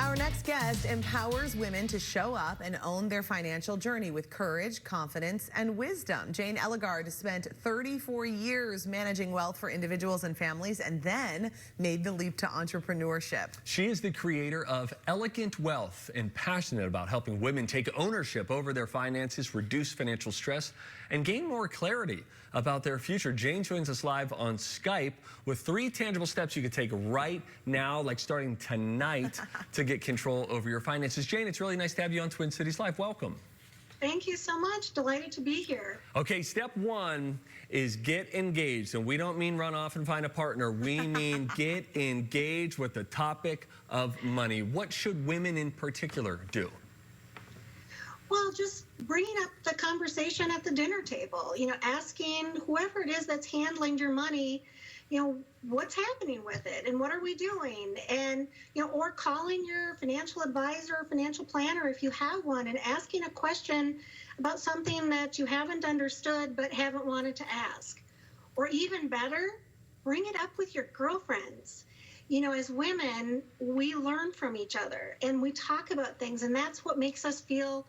Our next guest empowers women to show up and own their financial journey with courage, confidence, and wisdom. Jayne Ellegard spent 34 years managing wealth for individuals and families and then made the leap to entrepreneurship. She is the creator of Elegant Wealth and passionate about helping women take ownership over their finances, reduce financial stress, and gain more clarity about their future. Jayne joins us live on Skype with 3 tangible steps you can take right now, like starting tonight, to get control over your finances. Jayne, it's really nice to have you on Twin Cities Live. Welcome. Thank you so much. Delighted to be here. Okay, step 1 is get engaged. And we don't mean run off and find a partner. We mean get engaged with the topic of money. What should women in particular do? Well, just bringing up the conversation at the dinner table, asking whoever it is that's handling your money, what's happening with it and what are we doing? And, or calling your financial advisor or financial planner if you have one and asking a question about something that you haven't understood but haven't wanted to ask. Or even better, bring it up with your girlfriends. As women, we learn from each other and we talk about things, and that's what makes us feel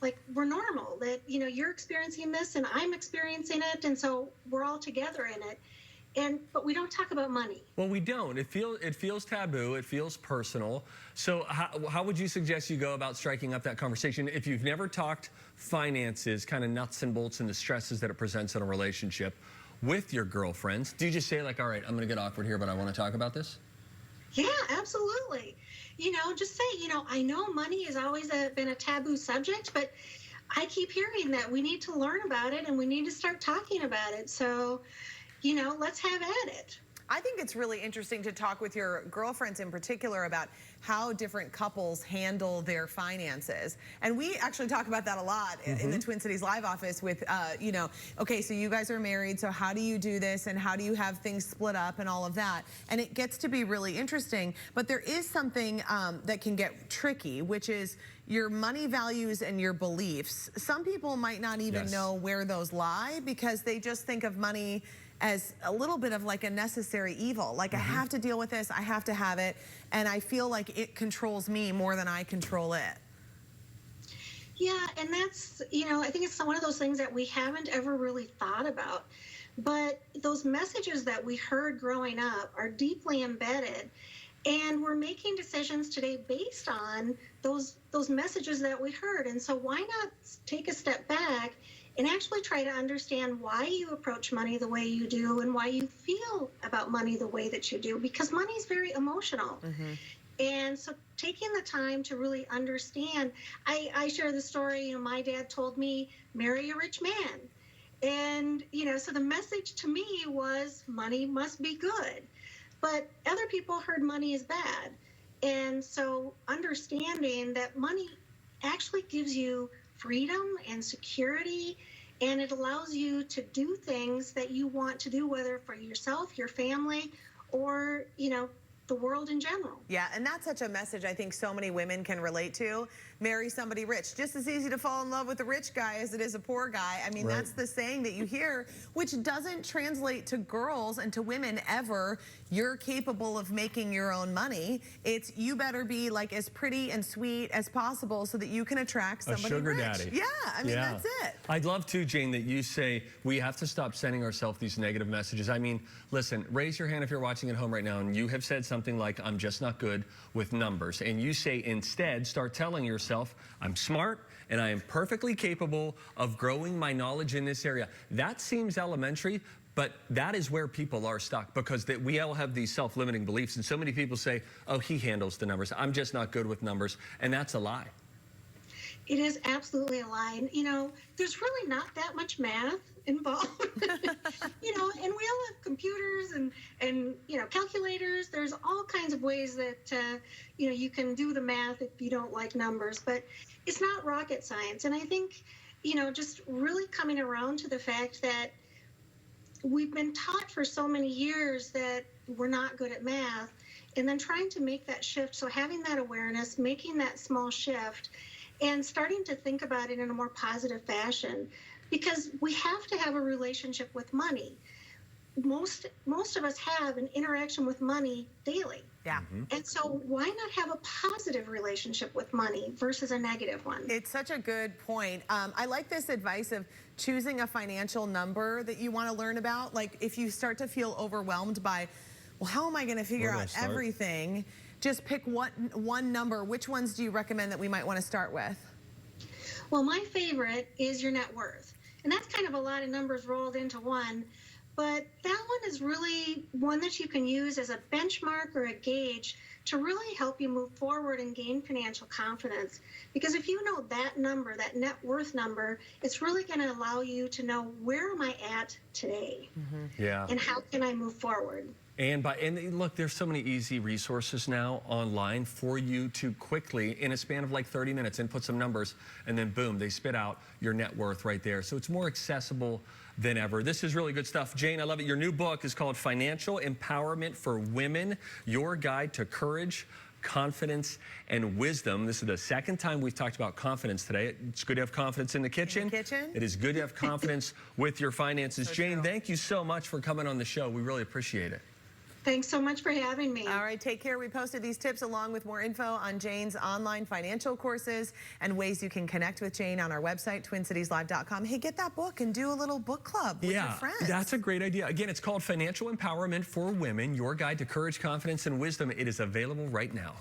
like we're normal, that, you're experiencing this and I'm experiencing it, and so we're all together in it. But we don't talk about money. Well, we don't. It feels taboo. It feels personal. So how would you suggest you go about striking up that conversation if you've never talked finances, kind of nuts and bolts and the stresses that it presents in a relationship with your girlfriends? Do you just say like, all right, I'm going to get awkward here, but I want to talk about this? Yeah, absolutely. Just say, I know money has always been a taboo subject, but I keep hearing that we need to learn about it and we need to start talking about it. So, let's have at it. I think it's really interesting to talk with your girlfriends in particular about how different couples handle their finances. And we actually talk about that a lot in the Twin Cities Live office with, okay, so you guys are married, so how do you do this and how do you have things split up and all of that? And it gets to be really interesting, but there is something that can get tricky, which is your money values and your beliefs. Some people might not even know where those lie because they just think of money as a little bit of like a necessary evil. Like I have to deal with this, I have to have it, and I feel like it controls me more than I control it. Yeah, and that's, I think it's one of those things that we haven't ever really thought about. But those messages that we heard growing up are deeply embedded, and we're making decisions today based on those messages that we heard. And so why not take a step back and actually try to understand why you approach money the way you do and why you feel about money the way that you do, because money is very emotional. And so taking the time to really understand, I share the story, my dad told me, marry a rich man. And, so the message to me was money must be good, but other people heard money is bad. And so understanding that money actually gives you freedom and security, and it allows you to do things that you want to do, whether for yourself, your family, or, the world in general. Yeah, and that's such a message I think so many women can relate to. Marry somebody rich. Just as easy to fall in love with a rich guy as it is a poor guy. I mean, that's the saying that you hear, which doesn't translate to girls and to women ever. You're capable of making your own money. It's you better be like as pretty and sweet as possible so that you can attract somebody a sugar rich. daddy. Yeah, I mean, that's it. I'd love to, Jayne, that you say we have to stop sending ourselves these negative messages. I mean, listen, raise your hand if you're watching at home right now and you have said something like, I'm just not good with numbers. And you say instead, start telling yourself, I'm smart and I am perfectly capable of growing my knowledge in this area. That seems elementary, but that is where people are stuck, because we all have these self-limiting beliefs. And so many people say, oh, he handles the numbers. I'm just not good with numbers. And that's a lie. It is absolutely a lie. And, there's really not that much math involved. And we all have computers and calculators. There's all kinds of ways that, you can do the math if you don't like numbers, but it's not rocket science. And I think, just really coming around to the fact that we've been taught for so many years that we're not good at math, and then trying to make that shift. So having that awareness, making that small shift, and starting to think about it in a more positive fashion, because we have to have a relationship with money. Most of us have an interaction with money daily. Yeah. And so why not have a positive relationship with money versus a negative one? It's such a good point. I like this advice of choosing a financial number that you want to learn about. Like if you start to feel overwhelmed by, well, how am I going to figure out everything? Just pick one number. Which ones do you recommend that we might want to start with? Well, my favorite is your net worth. And that's kind of a lot of numbers rolled into one. But that one is really one that you can use as a benchmark or a gauge to really help you move forward and gain financial confidence. Because if you know that number, that net worth number, it's really going to allow you to know, where am I at today? Yeah. And how can I move forward? And look, there's so many easy resources now online for you to quickly, in a span of like 30 minutes, input some numbers, and then boom, they spit out your net worth right there. So it's more accessible than ever. This is really good stuff. Jayne, I love it. Your new book is called Financial Empowerment for Women, Your Guide to Courage, Confidence, and Wisdom. This is the second time we've talked about confidence today. It's good to have confidence in the kitchen. It is good to have confidence with your finances. Jayne, thank you so much for coming on the show. We really appreciate it. Thanks so much for having me. All right, take care. We posted these tips along with more info on Jayne's online financial courses and ways you can connect with Jayne on our website, TwinCitiesLive.com. Hey, get that book and do a little book club with your friends. That's a great idea. Again, it's called Financial Empowerment for Women, Your Guide to Courage, Confidence, and Wisdom. It is available right now.